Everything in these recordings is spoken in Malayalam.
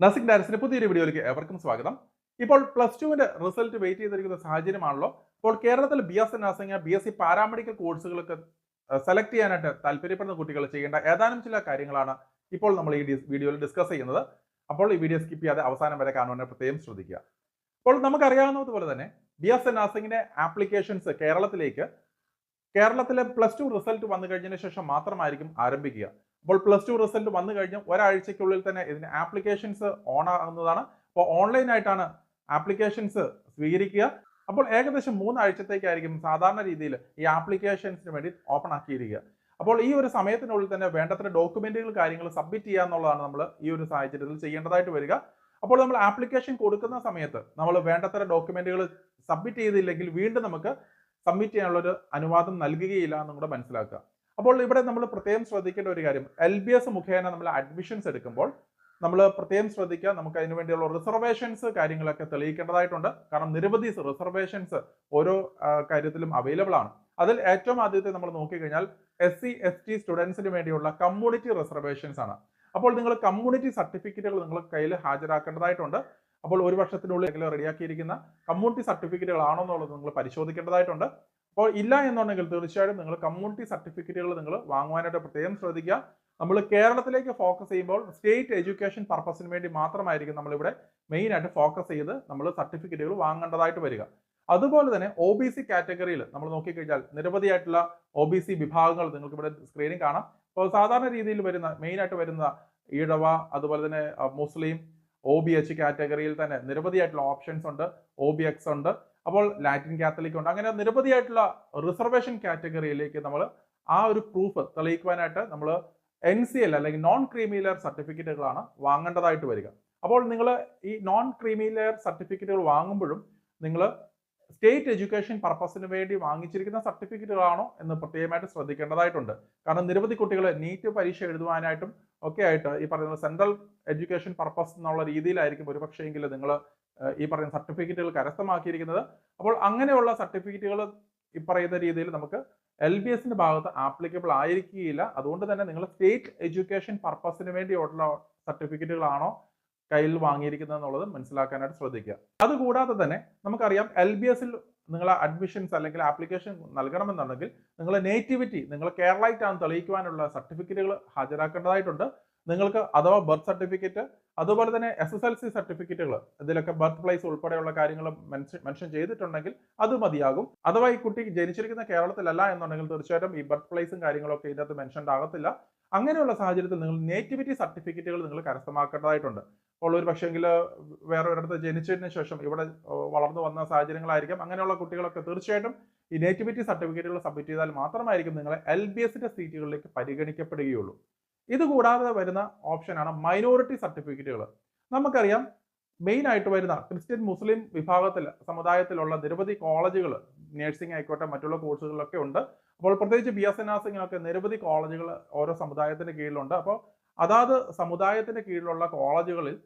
നസിക് ഡാൻസിന്റെ പുതിയൊരു വീഡിയോയിലേക്ക് ഏവർക്കും സ്വാഗതം. ഇപ്പോൾ +2 റിസൾട്ട് വെയിറ്റ് ചെയ്തിരിക്കുന്ന സാഹചര്യമാണല്ലോ. ഇപ്പോൾ കേരളത്തിൽ BSc നഴ്സിംഗ്, BSc പാരാമെഡിക്കൽ കോഴ്സുകളൊക്കെ സെലക്ട് ചെയ്യാനായിട്ട് താല്പര്യപ്പെടുന്ന കുട്ടികൾ ചെയ്യേണ്ട ഏതാനും ചില കാര്യങ്ങളാണ് ഇപ്പോൾ നമ്മൾ ഈ വീഡിയോയിൽ ഡിസ്കസ് ചെയ്യുന്നത്. അപ്പോൾ ഈ വീഡിയോ സ്കിപ്പ് ചെയ്യാതെ അവസാനം വരെ കാണുവാൻ പ്രത്യേകം ശ്രദ്ധിക്കുക. അപ്പോൾ നമുക്കറിയാവുന്നതുപോലെ തന്നെ BSc നഴ്സിംഗിന്റെ ആപ്ലിക്കേഷൻസ് കേരളത്തിലെ +2 റിസൾട്ട് വന്നു കഴിഞ്ഞതിന് ശേഷം മാത്രമായിരിക്കും ആരംഭിക്കുക. അപ്പോൾ +2 റിസൾട്ട് വന്നു കഴിഞ്ഞ് ഒരാഴ്ചയ്ക്കുള്ളിൽ തന്നെ ഇതിന് ആപ്ലിക്കേഷൻസ് ഓൺ ആകുന്നതാണ്. അപ്പോൾ ഓൺലൈനായിട്ടാണ് ആപ്ലിക്കേഷൻസ് സ്വീകരിക്കുക. അപ്പോൾ ഏകദേശം 3 ആഴ്ചത്തേക്കായിരിക്കും സാധാരണ രീതിയിൽ ഈ ആപ്ലിക്കേഷൻസിന് വേണ്ടി ഓപ്പൺ ആക്കിയിരിക്കുക. അപ്പോൾ ഈ ഒരു സമയത്തിനുള്ളിൽ തന്നെ വേണ്ടത്ര ഡോക്യുമെന്റുകൾ കാര്യങ്ങൾ സബ്മിറ്റ് ചെയ്യുക എന്നുള്ളതാണ് നമ്മൾ ഈ ഒരു സാഹചര്യത്തിൽ ചെയ്യേണ്ടതായിട്ട് വരിക. അപ്പോൾ നമ്മൾ ആപ്ലിക്കേഷൻ കൊടുക്കുന്ന സമയത്ത് നമ്മൾ വേണ്ടത്ര ഡോക്യുമെന്റുകൾ സബ്മിറ്റ് ചെയ്തില്ലെങ്കിൽ വീണ്ടും നമുക്ക് സബ്മിറ്റ് ചെയ്യാനുള്ളൊരു അനുവാദം നൽകുകയില്ല എന്നും കൂടെ മനസ്സിലാക്കുക. അപ്പോൾ ഇവിടെ നമ്മൾ പ്രത്യേകം ശ്രദ്ധിക്കേണ്ട ഒരു കാര്യം, LBS മുഖേന നമ്മൾ അഡ്മിഷൻസ് എടുക്കുമ്പോൾ നമ്മൾ പ്രത്യേകം ശ്രദ്ധിക്കുക, നമുക്ക് അതിനു വേണ്ടിയുള്ള റിസർവേഷൻസ് കാര്യങ്ങളൊക്കെ തെളിയിക്കേണ്ടതായിട്ടുണ്ട്. കാരണം നിരവധി റിസർവേഷൻസ് ഓരോ കാര്യത്തിലും അവൈലബിൾ ആണ്. അതിൽ ഏറ്റവും ആദ്യത്തെ നമ്മൾ നോക്കിക്കഴിഞ്ഞാൽ SC ST സ്റ്റുഡൻസിന് വേണ്ടിയുള്ള കമ്മ്യൂണിറ്റി റിസർവേഷൻസ് ആണ്. അപ്പോൾ നിങ്ങൾ കമ്മ്യൂണിറ്റി സർട്ടിഫിക്കറ്റുകൾ നിങ്ങൾ കയ്യിൽ ഹാജരാക്കേണ്ടതായിട്ടുണ്ട്. അപ്പോൾ ഒരു വർഷത്തിനുള്ളിൽ റെഡിയാക്കിയിരിക്കുന്ന കമ്മ്യൂണിറ്റി സർട്ടിഫിക്കറ്റുകൾ ആണോ എന്നുള്ളത് നിങ്ങൾ പരിശോധിക്കേണ്ടതായിട്ടുണ്ട്. അപ്പോൾ ഇല്ല എന്നുണ്ടെങ്കിൽ തീർച്ചയായും നിങ്ങൾ കമ്മ്യൂണിറ്റി സർട്ടിഫിക്കറ്റുകൾ നിങ്ങൾ വാങ്ങുവാനായിട്ട് പ്രത്യേകം ശ്രദ്ധിക്കുക. നമ്മൾ കേരളത്തിലേക്ക് ഫോക്കസ് ചെയ്യുമ്പോൾ സ്റ്റേറ്റ് എഡ്യൂക്കേഷൻ പർപ്പസിന് വേണ്ടി മാത്രമായിരിക്കും നമ്മളിവിടെ മെയിൻ ആയിട്ട് ഫോക്കസ് ചെയ്ത് നമ്മൾ സർട്ടിഫിക്കറ്റുകൾ വാങ്ങേണ്ടതായിട്ട് വരിക. അതുപോലെ തന്നെ OBC കാറ്റഗറിയിൽ നമ്മൾ നോക്കിക്കഴിഞ്ഞാൽ നിരവധിയായിട്ടുള്ള OBC വിഭാഗങ്ങൾ നിങ്ങൾക്ക് ഇവിടെ സ്ക്രീനിൽ കാണാം. അപ്പോൾ സാധാരണ രീതിയിൽ വരുന്ന മെയിൻ ആയിട്ട് വരുന്ന ഈഴവ, അതുപോലെ തന്നെ മുസ്ലിം, OBH കാറ്റഗറിയിൽ തന്നെ നിരവധിയായിട്ടുള്ള ഓപ്ഷൻസ് ഉണ്ട്. OBX ഉണ്ട്, അപ്പോൾ ലാറ്റിൻ കാത്തലിക് ഉണ്ട്. അങ്ങനെ നിരവധിയായിട്ടുള്ള റിസർവേഷൻ കാറ്റഗറിയിലേക്ക് നമ്മൾ ആ ഒരു പ്രൂഫ് തെളിയിക്കുവാനായിട്ട് നമ്മൾ NCL അല്ലെങ്കിൽ നോൺ ക്രീമി ലെയർ സർട്ടിഫിക്കറ്റുകളാണ് വാങ്ങേണ്ടതായിട്ട് വരിക. അപ്പോൾ നിങ്ങൾ ഈ നോൺ ക്രീമി ലെയർ സർട്ടിഫിക്കറ്റുകൾ വാങ്ങുമ്പോഴും നിങ്ങൾ സ്റ്റേറ്റ് എഡ്യൂക്കേഷൻ പർപ്പസിന് വേണ്ടി വാങ്ങിച്ചിരിക്കുന്ന സർട്ടിഫിക്കറ്റുകളാണോ എന്ന് പ്രത്യേകമായിട്ട് ശ്രദ്ധിക്കേണ്ടതായിട്ടുണ്ട്. കാരണം നിരവധി കുട്ടികൾ നീറ്റ് പരീക്ഷ എഴുതുവാനായിട്ടും ഒക്കെ ആയിട്ട് ഈ പറയുന്ന സെൻട്രൽ എഡ്യൂക്കേഷൻ പർപ്പസ് എന്നുള്ള രീതിയിലായിരിക്കും ഒരുപക്ഷെങ്കിൽ നിങ്ങൾ ഈ പറയുന്ന സർട്ടിഫിക്കറ്റുകൾ കരസ്ഥമാക്കിയിരിക്കുന്നത്. അപ്പോൾ അങ്ങനെയുള്ള സർട്ടിഫിക്കറ്റുകൾ ഈ പറയുന്ന രീതിയിൽ നമുക്ക് LBSന്റെ ഭാഗത്ത് ആപ്ലിക്കബിൾ ആയിരിക്കുകയില്ല. അതുകൊണ്ട് തന്നെ നിങ്ങൾ സ്റ്റേറ്റ് എഡ്യൂക്കേഷൻ പർപ്പസിന് വേണ്ടിയുള്ള സർട്ടിഫിക്കറ്റുകളാണോ കയ്യിൽ വാങ്ങിയിരിക്കുന്നത് എന്നുള്ളത് മനസ്സിലാക്കാനായിട്ട് ശ്രദ്ധിക്കുക. അതുകൂടാതെ തന്നെ നമുക്കറിയാം LBSൽ നിങ്ങൾ അഡ്മിഷൻസ് അല്ലെങ്കിൽ ആപ്ലിക്കേഷൻ നൽകണമെന്നുണ്ടെങ്കിൽ നിങ്ങൾ നേറ്റിവിറ്റി, നിങ്ങൾ കേരളയിട്ടാണ് തെളിയിക്കുവാനുള്ള സർട്ടിഫിക്കറ്റുകൾ ഹാജരാക്കേണ്ടതായിട്ടുണ്ട്. നിങ്ങൾക്ക് അഥവാ ബർത്ത് സർട്ടിഫിക്കറ്റ്, അതുപോലെ തന്നെ SSLC സർട്ടിഫിക്കറ്റുകൾ, ഇതിലൊക്കെ ബർത്ത് പ്ലേസ് ഉൾപ്പെടെയുള്ള കാര്യങ്ങൾ മെൻഷൻ ചെയ്തിട്ടുണ്ടെങ്കിൽ അത് മതിയാകും. അഥവാ ഈ കുട്ടി ജനിച്ചിരിക്കുന്ന കേരളത്തിലല്ല എന്നുണ്ടെങ്കിൽ തീർച്ചയായിട്ടും ഈ ബർത്ത് പ്ലേസും കാര്യങ്ങളൊക്കെ ഇതിനകത്ത് മെൻഷൻഡ് ആകത്തില്ല. അങ്ങനെയുള്ള സാഹചര്യത്തിൽ നിങ്ങൾ നേറ്റിവിറ്റി സർട്ടിഫിക്കറ്റുകൾ നിങ്ങൾ കരസ്ഥമാക്കേണ്ടതായിട്ടുണ്ട്. അപ്പോൾ ഒരു പക്ഷേങ്കിൽ വേറെ ഒരിടത്ത് ജനിച്ചതിന് ശേഷം ഇവിടെ വളർന്നു വന്ന സാഹചര്യങ്ങളായിരിക്കും. അങ്ങനെയുള്ള കുട്ടികളൊക്കെ തീർച്ചയായിട്ടും ഈ നേറ്റിവിറ്റി സർട്ടിഫിക്കറ്റുകൾ സബ്മിറ്റ് ചെയ്താൽ മാത്രമായിരിക്കും നിങ്ങളെ LBSന്റെ സീറ്റുകളിലേക്ക് പരിഗണിക്കപ്പെടുകയുള്ളൂ. ഇത് കൂടാതെ വരുന്ന ഓപ്ഷനാണ് മൈനോറിറ്റി സർട്ടിഫിക്കറ്റുകൾ. നമുക്കറിയാം മെയിൻ ആയിട്ട് വരുന്ന ക്രിസ്ത്യൻ മുസ്ലിം സമുദായത്തിലുള്ള നിരവധി കോളേജുകൾ, നഴ്സിംഗ് ആയിക്കോട്ടെ മറ്റുള്ള കോഴ്സുകളിലൊക്കെ ഉണ്ട്. അപ്പോൾ പ്രത്യേകിച്ച് BSc നഴ്സിംഗിനൊക്കെ നിരവധി കോളേജുകൾ ഓരോ സമുദായത്തിന്റെ കീഴിലുണ്ട്. അപ്പോൾ അതാത് സമുദായത്തിന്റെ കീഴിലുള്ള കോളേജുകളിൽ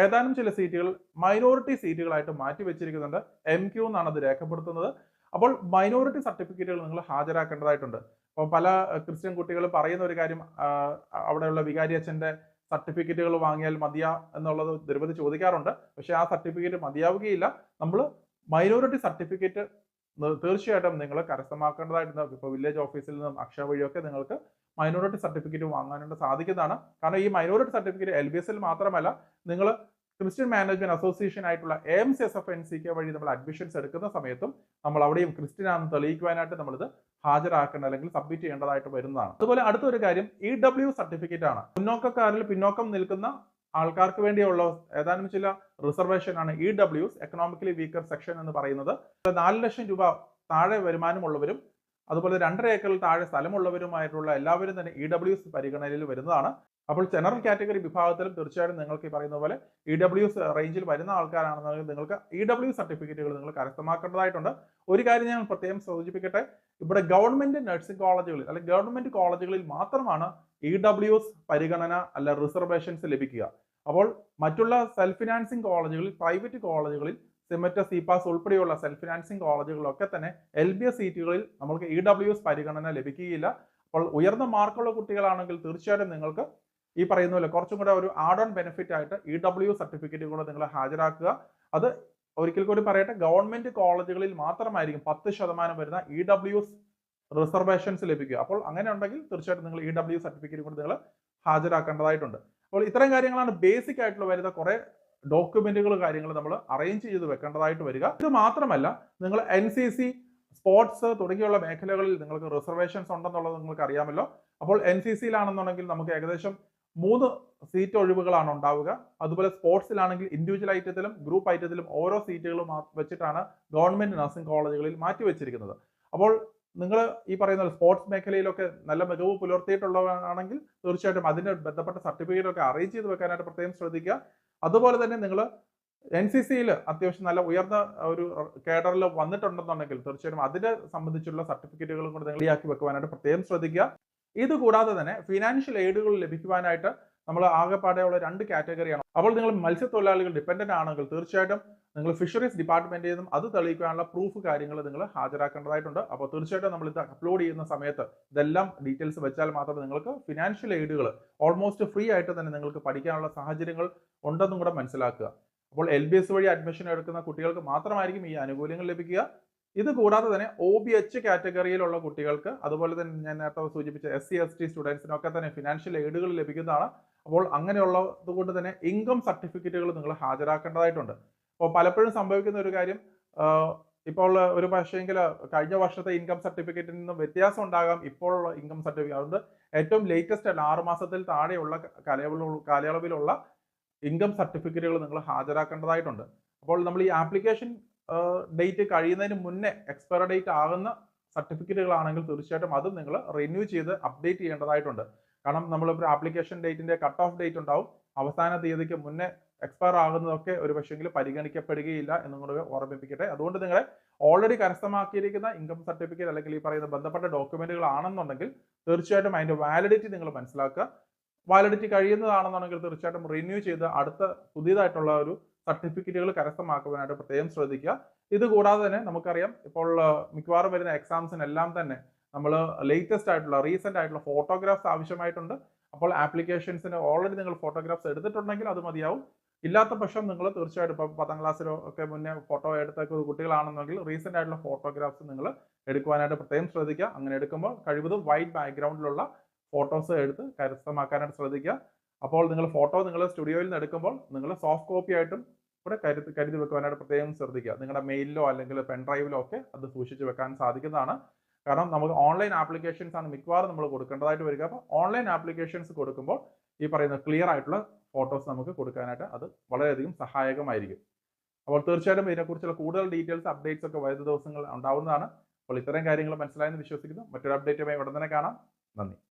ഏതാനും ചില സീറ്റുകൾ മൈനോറിറ്റി സീറ്റുകളായിട്ട് മാറ്റി വെച്ചിരിക്കുന്നുണ്ട്. MQ എന്നാണ് അത് രേഖപ്പെടുത്തുന്നത്. അപ്പോൾ മൈനോറിറ്റി സർട്ടിഫിക്കറ്റുകൾ നിങ്ങൾ ഹാജരാക്കേണ്ടതായിട്ടുണ്ട്. അപ്പോൾ പല ക്രിസ്ത്യൻ കുട്ടികൾ പറയുന്ന ഒരു കാര്യം, അവിടെയുള്ള വികാരി അച്ഛന്റെ സർട്ടിഫിക്കറ്റുകൾ വാങ്ങിയാൽ മതിയാ എന്നുള്ളത് നിരവധി ചോദിക്കാറുണ്ട്. പക്ഷെ ആ സർട്ടിഫിക്കറ്റ് മതിയാവുകയില്ല. നമ്മൾ മൈനോറിറ്റി സർട്ടിഫിക്കറ്റ് തീർച്ചയായിട്ടും നിങ്ങൾ കരസ്ഥമാക്കേണ്ടതായിട്ടുണ്ട്. ഇപ്പോൾ വില്ലേജ് ഓഫീസിൽ നിന്നും അക്ഷയ വഴിയൊക്കെ നിങ്ങൾക്ക് മൈനോറിറ്റി സർട്ടിഫിക്കറ്റ് വാങ്ങാനായിട്ട് സാധിക്കുന്നതാണ്. കാരണം ഈ മൈനോറിറ്റി സർട്ടിഫിക്കറ്റ് LBSൽ മാത്രമല്ല, നിങ്ങൾ ക്രിസ്ത്യൻ മാനേജ്മെന്റ് അസോസിയേഷൻ ആയിട്ടുള്ള AMCSFNCK വഴി നമ്മൾ അഡ്മിഷൻസ് എടുക്കുന്ന സമയത്തും നമ്മൾ അവിടെയും ക്രിസ്ത്യൻ ആണെന്ന് തെളിയിക്കുവാനായിട്ട് നമ്മളിത് ഹാജരാക്കേണ്ട അല്ലെങ്കിൽ സബ്മിറ്റ് ചെയ്യേണ്ടതായിട്ട് വരുന്നതാണ്. അതുപോലെ അടുത്തൊരു കാര്യം EW സർട്ടിഫിക്കറ്റ് ആണ്. മുന്നോക്കക്കാരിൽ പിന്നോക്കം നിൽക്കുന്ന ആൾക്കാർക്ക് വേണ്ടിയുള്ള ഏതാനും ചില റിസർവേഷൻ ആണ് EWS, എക്കണോമിക്കലി വീക്കർ സെക്ഷൻ എന്ന് പറയുന്നത്. 4 ലക്ഷം രൂപ താഴെ വരുമാനമുള്ളവരും അതുപോലെ 2.5 ഏക്കറിൽ താഴെ സ്ഥലമുള്ളവരുമായിട്ടുള്ള എല്ലാവരും തന്നെ EWS പരിഗണനയിൽ വരുന്നതാണ്. അപ്പോൾ ജനറൽ കാറ്റഗറി വിഭാഗത്തിലും തീർച്ചയായും നിങ്ങൾക്ക് ഈ പറയുന്ന പോലെ EWS റേഞ്ചിൽ വരുന്ന ആൾക്കാരാണെന്നുണ്ടെങ്കിൽ നിങ്ങൾക്ക് EWS സർട്ടിഫിക്കറ്റുകൾ നിങ്ങൾ കരസ്ഥമാക്കേണ്ടതായിട്ടുണ്ട്. ഒരു കാര്യം ഞാൻ പ്രത്യേകം സൂചിപ്പിക്കട്ടെ, ഇവിടെ ഗവൺമെന്റ് നഴ്സിംഗ് കോളേജുകളിൽ അല്ലെങ്കിൽ ഗവൺമെന്റ് കോളേജുകളിൽ മാത്രമാണ് EWS പരിഗണന അല്ല റിസർവേഷൻസ് ലഭിക്കുക. അപ്പോൾ മറ്റുള്ള സെൽഫ് ഫിനാൻസിങ് കോളേജുകളിൽ, പ്രൈവറ്റ് കോളേജുകളിൽ, സിമറ്റ, സിപാസ് ഉൾപ്പെടെയുള്ള സെൽഫ് ഫിനാൻസിങ് കോളേജുകളിലൊക്കെ തന്നെ LBS സീറ്റുകളിൽ നമുക്ക് EWS പരിഗണന ലഭിക്കുകയില്ല. അപ്പോൾ ഉയർന്ന മാർക്കുള്ള കുട്ടികളാണെങ്കിൽ തീർച്ചയായിട്ടും നിങ്ങൾക്ക് ഈ പറയുന്ന പോലെ കുറച്ചും കൂടെ ഒരു ആഡ് ഓൺ ബെനിഫിറ്റ് ആയിട്ട് EW സർട്ടിഫിക്കറ്റ് കൂടെ നിങ്ങൾ ഹാജരാക്കുക. അത് ഒരിക്കൽ കൂടി പറയട്ടെ, ഗവൺമെന്റ് കോളേജുകളിൽ മാത്രമായിരിക്കും 10% വരുന്ന EW റിസർവേഷൻസ് ലഭിക്കുക. അപ്പോൾ അങ്ങനെ ഉണ്ടെങ്കിൽ തീർച്ചയായിട്ടും നിങ്ങൾ EW സർട്ടിഫിക്കറ്റ് കൂടി നിങ്ങൾ ഹാജരാക്കേണ്ടതായിട്ടുണ്ട്. അപ്പോൾ ഇത്തരം കാര്യങ്ങളാണ് ബേസിക് ആയിട്ടുള്ള വരുന്ന കുറെ ഡോക്യുമെന്റുകൾ കാര്യങ്ങൾ നമ്മൾ അറേഞ്ച് ചെയ്ത് വെക്കേണ്ടതായിട്ട് വരിക. ഇത് മാത്രമല്ല, നിങ്ങൾ NCC, സ്പോർട്സ് തുടങ്ങിയുള്ള മേഖലകളിൽ നിങ്ങൾക്ക് റിസർവേഷൻസ് ഉണ്ടെന്നുള്ളത് നിങ്ങൾക്ക് അറിയാമല്ലോ. അപ്പോൾ NCCയിലാണെന്നുണ്ടെങ്കിൽ നമുക്ക് ഏകദേശം 3 സീറ്റ് ഒഴിവുകളാണ് ഉണ്ടാവുക. അതുപോലെ സ്പോർട്സിലാണെങ്കിൽ ഇൻഡിവിജ്വൽ ഐറ്റത്തിലും ഗ്രൂപ്പ് ഐറ്റത്തിലും ഓരോ സീറ്റുകളും വെച്ചിട്ടാണ് ഗവൺമെന്റ് നഴ്സിംഗ് കോളേജുകളിൽ മാറ്റിവെച്ചിരിക്കുന്നത്. അപ്പോൾ നിങ്ങൾ ഈ പറയുന്ന സ്പോർട്സ് മേഖലയിലൊക്കെ നല്ല മികവ് പുലർത്തിയിട്ടുള്ളവരാണെങ്കിൽ തീർച്ചയായിട്ടും അതിന്റെ ബന്ധപ്പെട്ട സർട്ടിഫിക്കറ്റ് ഒക്കെ അറേഞ്ച് ചെയ്ത് വെക്കാനായിട്ട് പ്രത്യേകം ശ്രദ്ധിക്കുക. അതുപോലെ തന്നെ നിങ്ങൾ NCCയിൽ അത്യാവശ്യം നല്ല ഉയർന്ന ഒരു കേഡറിൽ വന്നിട്ടുണ്ടെന്നുണ്ടെങ്കിൽ തീർച്ചയായും അതിനെ സംബന്ധിച്ചുള്ള സർട്ടിഫിക്കറ്റുകളും കൂടി നിങ്ങൾ റെഡിയാക്കി വെക്കുവാനായിട്ട് പ്രത്യേകം ശ്രദ്ധിക്കുക. ഇത് കൂടാതെ തന്നെ ഫിനാൻഷ്യൽ എയ്ഡുകൾ ലഭിക്കുവാനായിട്ട് നമ്മൾ ആകെപ്പാടെയുള്ള 2 കാറ്റഗറിയാണ്. അപ്പോൾ നിങ്ങൾ മത്സ്യത്തൊഴിലാളികൾ ഡിപ്പെൻഡന്റ് ആണെങ്കിൽ തീർച്ചയായിട്ടും നിങ്ങൾ ഫിഷറീസ് ഡിപ്പാർട്ട്മെന്റിൽ നിന്നും അത് തെളിയിക്കാനുള്ള പ്രൂഫ് കാര്യങ്ങൾ നിങ്ങൾ ഹാജരാക്കേണ്ടതായിട്ടുണ്ട്. അപ്പോൾ തീർച്ചയായിട്ടും നമ്മൾ ഇത് അപ്ലോഡ് ചെയ്യുന്ന സമയത്ത് ഇതെല്ലാം ഡീറ്റെയിൽസ് വെച്ചാൽ മാത്രമേ നിങ്ങൾക്ക് ഫിനാൻഷ്യൽ എയ്ഡുകൾ ഓൾമോസ്റ്റ് ഫ്രീ ആയിട്ട് തന്നെ നിങ്ങൾക്ക് പഠിക്കാനുള്ള സാഹചര്യങ്ങൾ ഉണ്ടെന്നും കൂടെ മനസ്സിലാക്കുക. അപ്പോൾ LBS വഴി അഡ്മിഷൻ എടുക്കുന്ന കുട്ടികൾക്ക് മാത്രമായിരിക്കും ഈ ആനുകൂല്യങ്ങൾ ലഭിക്കുക. ഇത് കൂടാതെ തന്നെ OBH കാറ്റഗറിയിലുള്ള കുട്ടികൾക്ക്, അതുപോലെ തന്നെ ഞാൻ നേരത്തെ സൂചിപ്പിച്ച SC ST സ്റ്റുഡൻസിനൊക്കെ തന്നെ ഫിനാൻഷ്യൽ എയ്ഡുകൾ ലഭിക്കുന്നതാണ്. അപ്പോൾ അങ്ങനെയുള്ളത് കൊണ്ട് തന്നെ ഇൻകം സർട്ടിഫിക്കറ്റുകൾ നിങ്ങൾ ഹാജരാക്കേണ്ടതായിട്ടുണ്ട്. അപ്പോൾ പലപ്പോഴും സംഭവിക്കുന്ന ഒരു കാര്യം, ഇപ്പോൾ ഒരു പക്ഷേങ്കിൽ കഴിഞ്ഞ വർഷത്തെ ഇൻകം സർട്ടിഫിക്കറ്റിൽ നിന്ന് വ്യത്യാസം ഉണ്ടാകാം ഇപ്പോഴുള്ള ഇൻകം സർട്ടിഫിക്കറ്റ്. അതുകൊണ്ട് ഏറ്റവും ലേറ്റസ്റ്റ് അല്ല 6 മാസത്തിൽ താഴെയുള്ള കാലയളവിലുള്ള ഇൻകം സർട്ടിഫിക്കറ്റുകൾ നിങ്ങൾ ഹാജരാക്കേണ്ടതായിട്ടുണ്ട്. അപ്പോൾ നമ്മൾ ഈ ആപ്ലിക്കേഷൻ ഡേറ്റ് കഴിയുന്നതിന് മുന്നേ എക്സ്പയർ ഡേറ്റ് ആകുന്ന സർട്ടിഫിക്കറ്റുകളാണെങ്കിൽ തീർച്ചയായിട്ടും അതും നിങ്ങൾ റിന്യൂ ചെയ്ത് അപ്ഡേറ്റ് ചെയ്യേണ്ടതായിട്ടുണ്ട്. കാരണം നമ്മളിപ്പോൾ ആപ്ലിക്കേഷൻ ഡേറ്റിന്റെ കട്ട് ഓഫ് ഡേറ്റ് ഉണ്ടാവും, അവസാന തീയതിക്ക് മുന്നേ എക്സ്പയർ ആകുന്നതൊക്കെ ഒരു പക്ഷെങ്കിൽ പരിഗണിക്കപ്പെടുകയില്ല എന്നും കൂടെ ഓർമ്മിപ്പിക്കട്ടെ. അതുകൊണ്ട് നിങ്ങളെ ഓൾറെഡി കരസ്ഥമാക്കിയിരിക്കുന്ന ഇൻകം സർട്ടിഫിക്കറ്റ് അല്ലെങ്കിൽ ഈ പറയുന്ന ബന്ധപ്പെട്ട ഡോക്യുമെന്റുകൾ ആണെന്നുണ്ടെങ്കിൽ തീർച്ചയായിട്ടും അതിന്റെ വാലിഡിറ്റി നിങ്ങൾ മനസ്സിലാക്കുക. വാലിഡിറ്റി കഴിയുന്നതാണെന്നുണ്ടെങ്കിൽ തീർച്ചയായിട്ടും റിന്യൂ ചെയ്ത് അടുത്ത പുതിയതായിട്ടുള്ള ഒരു സർട്ടിഫിക്കറ്റുകൾ കരസ്ഥമാക്കുവാനായിട്ട് പ്രത്യേകം ശ്രദ്ധിക്കുക. ഇത് കൂടാതെ തന്നെ നമുക്കറിയാം ഇപ്പോൾ മിക്കവാറും വരുന്ന എക്സാംസിനെല്ലാം തന്നെ നമ്മൾ ലേറ്റസ്റ്റ് ആയിട്ടുള്ള റീസെന്റ് ആയിട്ടുള്ള ഫോട്ടോഗ്രാഫ്സ് ആവശ്യമായിട്ടുണ്ട്. അപ്പോൾ ആപ്ലിക്കേഷൻസിന് ഓൾറെഡി നിങ്ങൾ ഫോട്ടോഗ്രാഫ്സ് എടുത്തിട്ടുണ്ടെങ്കിൽ അത് മതിയാവും. ഇല്ലാത്ത പക്ഷം നിങ്ങൾ തീർച്ചയായിട്ടും ഇപ്പം 10ാം ക്ലാസ്സിലോ ഒക്കെ മുന്നേ ഫോട്ടോ എടുത്ത കുട്ടികളാണെന്നെങ്കിൽ റീസെന്റ് ആയിട്ടുള്ള ഫോട്ടോഗ്രാഫ്സ് നിങ്ങൾ എടുക്കുവാനായിട്ട് പ്രത്യേകം ശ്രദ്ധിക്കുക. അങ്ങനെ എടുക്കുമ്പോൾ കഴിവതും വൈറ്റ് ബാക്ക്ഗ്രൗണ്ടിലുള്ള ഫോട്ടോസ് എടുത്ത് കരസ്ഥമാക്കാനായിട്ട് ശ്രദ്ധിക്കുക. അപ്പോൾ നിങ്ങൾ ഫോട്ടോ നിങ്ങൾ സ്റ്റുഡിയോയിൽ നിന്ന് എടുക്കുമ്പോൾ നിങ്ങൾ സോഫ്റ്റ് കോപ്പി ആയിട്ടും കൂടെ കരുതി വെക്കുവാനായിട്ട് പ്രത്യേകം ശ്രദ്ധിക്കുക. നിങ്ങളുടെ മെയിലിലോ അല്ലെങ്കിൽ പെൻഡ്രൈവിലോ ഒക്കെ അത് സൂക്ഷിച്ച് വെക്കാൻ സാധിക്കുന്നതാണ്. കാരണം നമുക്ക് ഓൺലൈൻ ആപ്ലിക്കേഷൻസ് ആണ് മിക്കവാറും നമ്മൾ കൊടുക്കേണ്ടതായിട്ട് വരിക. അപ്പോൾ ഓൺലൈൻ ആപ്ലിക്കേഷൻസ് കൊടുക്കുമ്പോൾ ഈ പറയുന്ന ക്ലിയർ ആയിട്ടുള്ള ഫോട്ടോസ് നമുക്ക് കൊടുക്കാനായിട്ട് അത് വളരെയധികം സഹായകമായിരിക്കും. അപ്പോൾ തീർച്ചയായിട്ടും ഇതിനെക്കുറിച്ചുള്ള കൂടുതൽ ഡീറ്റെയിൽസ് അപ്ഡേറ്റ്സ് ഒക്കെ വരുന്ന ദിവസങ്ങൾ ഉണ്ടാവുന്നതാണ്. അപ്പോൾ ഇത്തരം കാര്യങ്ങൾ മനസ്സിലായെന്ന് വിശ്വസിക്കുന്നു. മറ്റൊരു അപ്ഡേറ്റുമായി ഉടൻ തന്നെ കാണാം. നന്ദി.